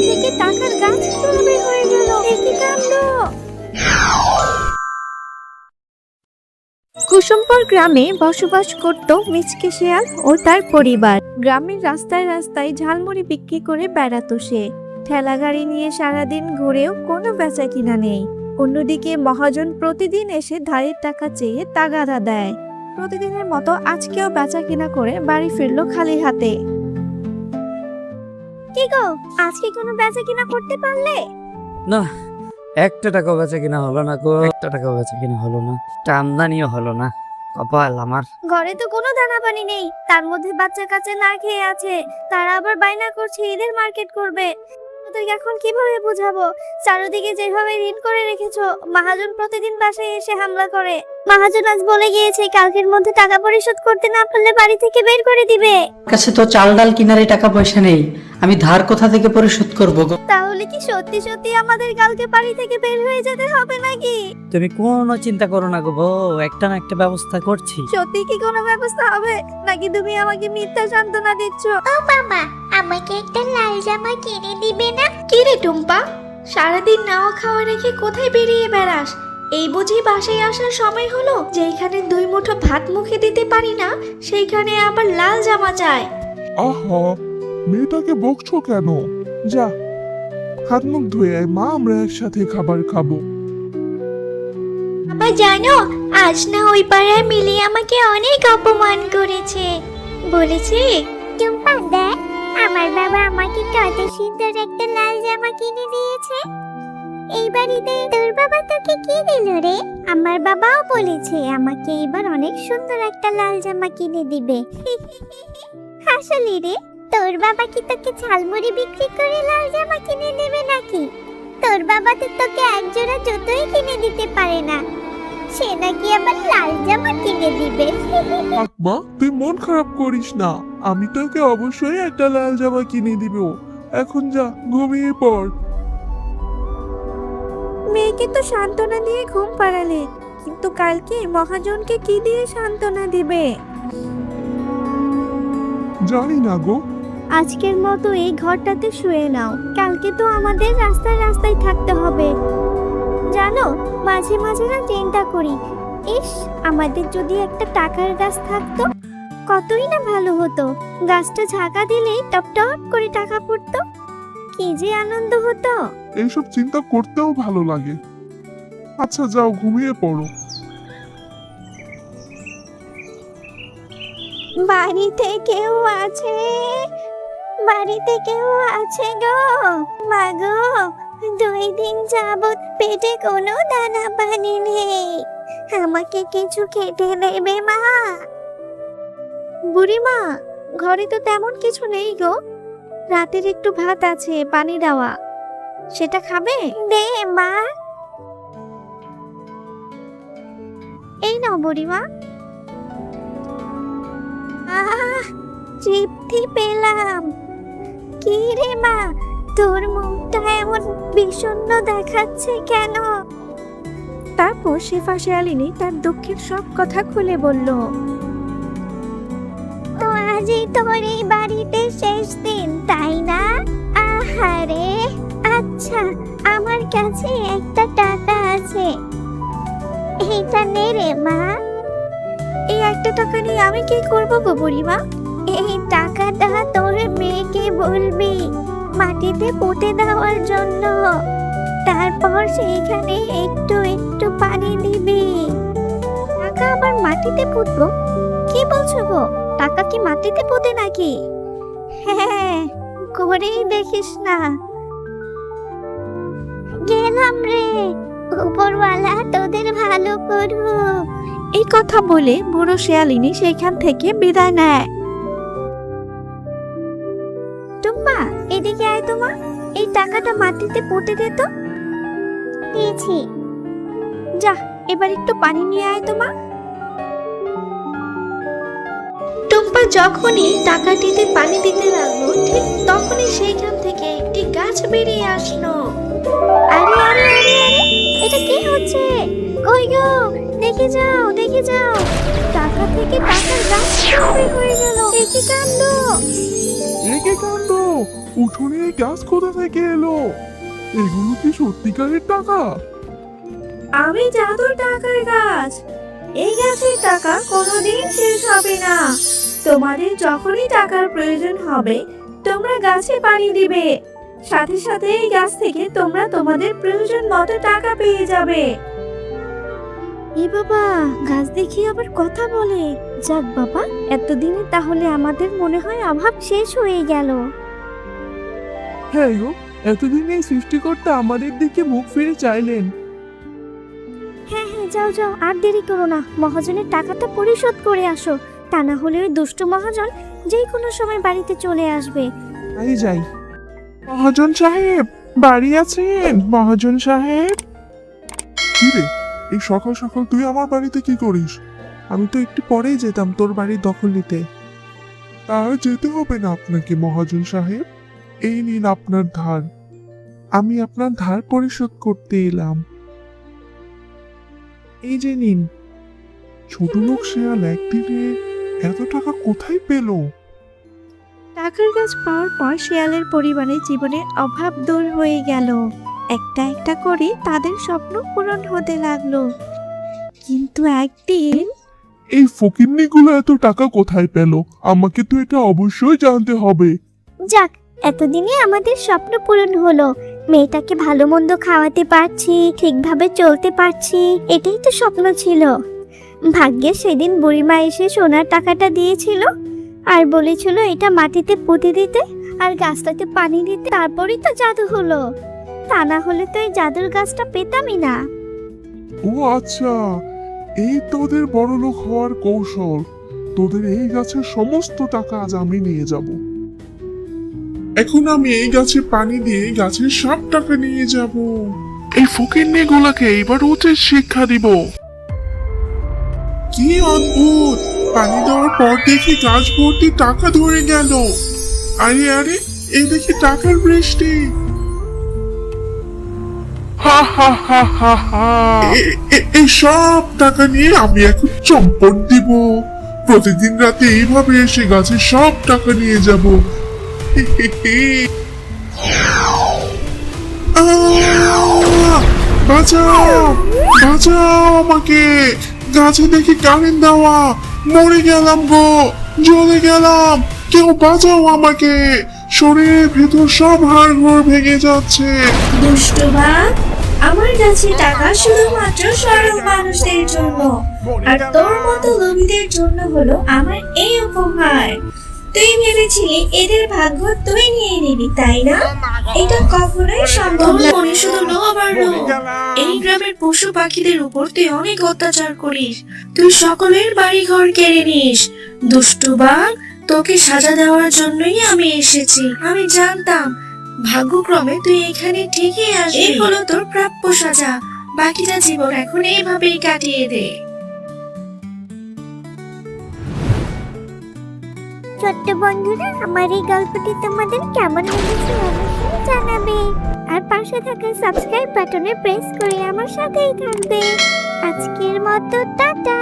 থেকে টাকার গাছ কিভাবে হয়ে গেল? এ কি কাণ্ড! কুসুমপুর গ্রামে বসবাস করত মিচকে শিয়াল ও তার পরিবার। গ্রামের রাস্তায় রাস্তায় ঝালমুড়ি বিক্রি করে বেড়াতো সে। ঠেলা গাড়ি নিয়ে সারাদিন ঘুরেও কোনো বেচা কিনা নেই। অন্যদিকে মহাজন প্রতিদিন এসে ধারের টাকা চেয়ে তাগাদা দেয়। প্রতিদিনের মতো আজকেও বেচা কিনা করে বাড়ি ফিরলো খালি হাতে। কি গো, আজকে কোনো বেচা কিনা করতে পারলে? না, একটা টাকাও বেচা কিনা হলো না গো, একটা টাকাও বেচা কিনা হলো না, আমদানিও হলো না। কপাল আমার। ঘরে তো কোনো দানা পানি নেই, তার মধ্যে বাচ্চা কাচ্চা না খেয়ে আছে, তারা আবার বায়না করছে ঈদের মার্কেট করবে। তো এখন কিভাবে বুঝাবো? চারিদিকে যেভাবে ঋণ করে রেখেছো, মহাজন প্রতিদিন বাসায় এসে হামলা করে। মহাজন আজ বলে গিয়েছে কালকের মধ্যে টাকা পরিশোধ করতে না পারলে বাড়ি থেকে বের করে দিবে। কাছে তো চাল ডাল কিনারে টাকা পয়সা নেই, আমি ধার কোথা থেকে পরিশোধ করবো গো? তাহলে কি সত্যি সত্যি আমাদের কালকে বাড়ি থেকে বের হয়ে যেতে হবে নাকি? তুমি কোনো চিন্তা করো না গো বউ, একটা না একটা ব্যবস্থা করছি। সত্যি কি কোনো ব্যবস্থা হবে নাকি তুমি আমাকে মিথ্যা সান্ত্বনা দিচ্ছ? ও মামা, আমাকে একটা লাল জামা কিনে দিবে না? কি রে টুম্পা, সারাদিন নাওয়া খাওয়া রেখে কোথায় বেরিয়ে বেড়াস? এই বুঝি বাসায় আসার সময় হলো? যেখানে 2 মুঠো ভাত মুখে দিতে পারি না, সেইখানে আবার লাল জামা চাই। আহা, মেয়েটাকে বকছো কেন? যা, হাত মুখ ধুয়ে আয় মা, আমরা একসাথে খাবার খাবো। বাবা জানো, আজ না ওই পাড়ায় মিলি আমাকে অনেক অপমান করেছে। বলেছে, টুম্পা দেখ, আমার বাবা আমাকে কত সুন্দর একটা লাল জামা কিনে দিয়েছে। এই বাড়িতে তোর বাবা তোকে কি দিল রে? আমার বাবাও বলেছে আমাকে এবার অনেক সুন্দর একটা লাল জামা কিনে দিবে। আসলে রে, তোর বাবা কি তোকে ঝালমুড়ি বিক্রি করে লাল জামা কিনে দেবে নাকি? তোর বাবা তো তোকে একজোড়া জুতোই কিনে দিতে পারে না, সে নাকি আবার লাল জামা কিনে দিবে। আকমা, তুই মন খারাপ করিস না, আমি তোকে অবশ্যই একটা লাল জামা কিনে দিব। এখন যা, ঘুমিয়ে পড়। মেয়েকে তো সান্ত্বনা দিয়ে ঘুম পাড়ালে, কিন্তু কালকে মহাজনকে কি দিয়ে সান্ত্বনা দিবে? জানি না গো। আজকের মতো এই ঘরটাতে শুয়ে নাও, কালকে তো আমাদের রাস্তায় রাস্তায় থাকতে হবে। জানো, মাঝে মাঝে না চিন্তা করি, ইস আমাদের যদি একটা টাকার গাছ থাকতো কতই না ভালো হতো। গাছটা ঝাঁকা দিলেই টপ টপ করে টাকা পড়তো, কি যে আনন্দ হতো। এইসব চিন্তা করতেও ভালো লাগে। আচ্ছা যাও, ঘুমিয়ে পড়ো। বাড়িতে কেউ আছে? বাড়িতে কেউ আছে গো? মা গো, 2 দিন যাবত পেটে কোনো দানা পানি নেই, আমাকে কিছু খেতে দেবে মা? বুড়িমা, ঘরে তো তেমন কিছু নেই গো, রাতের একটু ভাত আছে পানি দেওয়া, সেটা খাবে? দে মা। এই নাও বুড়িমা। তৃপ্তি পেলাম। কি রে মা, তোর মুখটা এমন বিষণ্ণ দেখাচ্ছে কেন? তারপর শেফা শিয়ালিনী তার দুঃখের সব কথা খুলে বলল। ও আজই তোর এই বাড়িতে শেষ দিন, তাই না? আহারে, আচ্ছা আমার কাছে একটা টাকা আছে, এটা নে রে মা। এই একটা টাকা নিয়ে আমি কি করবো গো বুড়িমা? এই টাকাটা তোর মেয়েকে বলবি মাটিতে পুঁতে দেওয়ার জন্য, তারপর সেইখানে একটু একটু পানি দিবি। টাকা আবার মাটিতে পুঁতবো? কি বলছো গো, টাকা কি মাটিতে পুঁতে নাকি? হ্যাঁ, করেই দেখিস না। গেলাম রে, উপরওয়ালা তোদের ভালো করুক। এই কথা বলে বুড়ো শিয়ালিনী সেখান থেকে বিদায় নেয়। টুম্পা, এদিকে আয় তো মা, এই টাকাটা মাটিতে পুঁতে দে তো। দিয়েছি। যা, এবার একটু পানি নিয়ে আয় তো মা। টুম্পা যখনই টাকাটিতে পানি দিতে লাগলো, ঠিক তখনই সেইখান থেকে একটি গাছ বেরিয়ে আসলো। আরে আরে আরে আরে, এটা কি হচ্ছে? কই গো, দেখে যাও দেখে যাও। টাকা থেকে টাকার গাছ কিভাবে হয়ে গেল? এ কি কাণ্ড! একে কাণ্ড! উঠোনে এই গাছ কোথা থেকে এলো? এগুলো কি সত্যিকারের টাকা? আমি জাদুর টাকার গাছ। এই গাছের টাকা কোনোদিন শেষ হবে না। তোমাদের যখনই টাকার প্রয়োজন হবে তোমরা গাছে পানি দিবে, সাথে সাথে এই গাছ থেকে তোমরা তোমাদের প্রয়োজন মতো টাকা পেয়ে যাবে। এ বাবা, গাছ দেখি আবার কথা বলে। যাক বাবা, এতদিনে তাহলে আমাদের মনে হয় অভাব শেষ হয়ে গেল। হ্যাঁ গো, এতদিন এই সৃষ্টিকর্তা আমাদের দিকে মুখ ফিরে চাইলেন। হ্যাঁ হ্যাঁ, যাও যাও, আর দেরি করো না, মহাজনের টাকাটা পরিশোধ করে আসো। তা না হলে ওই দুষ্ট মহাজন যে কোনো সময় বাড়িতে চলে আসবে। তাই যাই। মহাজন সাহেব, বাড়ি আছেন? মহাজন সাহেব। কি রে, এই সকাল সকাল তুই আমার বাড়িতে কি করিস? আমি তো একটু পরেই যেতাম তোর বাড়ির দখল নিতে। তা যেতে হবে না আপনাকে মহাজন সাহেব। এই নিন আপনার ধার। আমি আপনার ধার পরিশোধ করতে এলাম। এই যে নিন। ছোট লোক শেয়াল একদিনে এত টাকা কোথায় পেল? টাকার গাছ পাওয়ার পর শিয়ালের পরিবারের জীবনের অভাব দূর হয়ে গেল। একটা একটা করে তাদের স্বপ্ন পূরণ হতে লাগলো। কিন্তু একদিন এই ফকিন্নিগুলো এত টাকা কোথায় পেল? আমাকে তো এটা অবশ্যই জানতে হবে। যাক, এতদিনে আমাদের স্বপ্ন পূরণ হলো। মেয়েটাকে ভালো মন্দ খাওয়াতে পারছি, ঠিকভাবে চলতে পারছি, এটাই তো স্বপ্ন ছিল। ভাগ্যে সেদিন বুড়িমা এসে সোনার টাকাটা দিয়েছিল আর বলেছিল এটা মাটিতে পুঁতে দিতে আর গাছটাতে পানি দিতে, তারপরই তো জাদু হলো। তা না হলে তো এই জাদুর গাছটা পেতামই না। ও আচ্ছা, এই তোদের বড়লোক হওয়ার কৌশল। তোদের এই গাছের সমস্ত টাকা আজ আমি নিয়ে যাব। এখন আমি এই গাছে পানি দিয়ে গাছের সব টাকা নিয়ে যাব। এই ফকিন্নি গুলাকে এইবার উচিত শিক্ষা দিব। কি অদ্ভুত! পানি দেওয়ার পর দেখি গাছ ভর্তি টাকা ধরে গেল। আরে আরে, এই দেখি টাকার বৃষ্টি। হা হা হা হা হা! এই সব টাকা নিয়ে আমি এখন চম্পট দিব। প্রতিদিন রাতে এইভাবে এসে গাছের সব টাকা নিয়ে যাব। বাঁচাও, বাঁচাও আমাকে! গাছে দেখি কারেন্ট দেওয়া। মরে গেলাম গো, জ্বলে গেলাম। কেউ বাঁচাও আমাকে! শরীরের ভেতর সব হাড় ঘোর ভেঙে যাচ্ছে। দুষ্টু বাঘ, আমার কাছে টাকা শুধুমাত্র সরল মানুষদের জন্য, আর তোর মতো লোভীদের জন্য হলো আমার এই উপহার। তুই ভেবেছিলি এদের ভাগ্য তুই নিয়ে নিবি, তাই না? এটা কখনোই সম্ভব না। মনে শুধু লোভ আর লোভ। এই গ্রামের পশু পাখিদের উপর তুই অনেক অত্যাচার করিস। তুই সকলের বাড়ি ঘর কেড়ে নিস। দুষ্টু বাঘ, তোকে সাজা দেওয়ার জন্যই আমি এসেছি। আমি জানতাম ভাগ্যক্রমে তুই এখানে ঠিকই আসবি। এই হলো তোর প্রাপ্য সাজা। বাকিটা জীবন এখন এইভাবেই কাটিয়ে দে। ছোট্ট বন্ধুরা, আমার এই গল্পটি তোমাদের কেমন লেগেছে অবশ্যই জানাবে। আর পাশে থাকা সাবস্ক্রাইব বাটনে প্রেস করে আমার সাথেই থাকবে। আজকের মতো টাটা।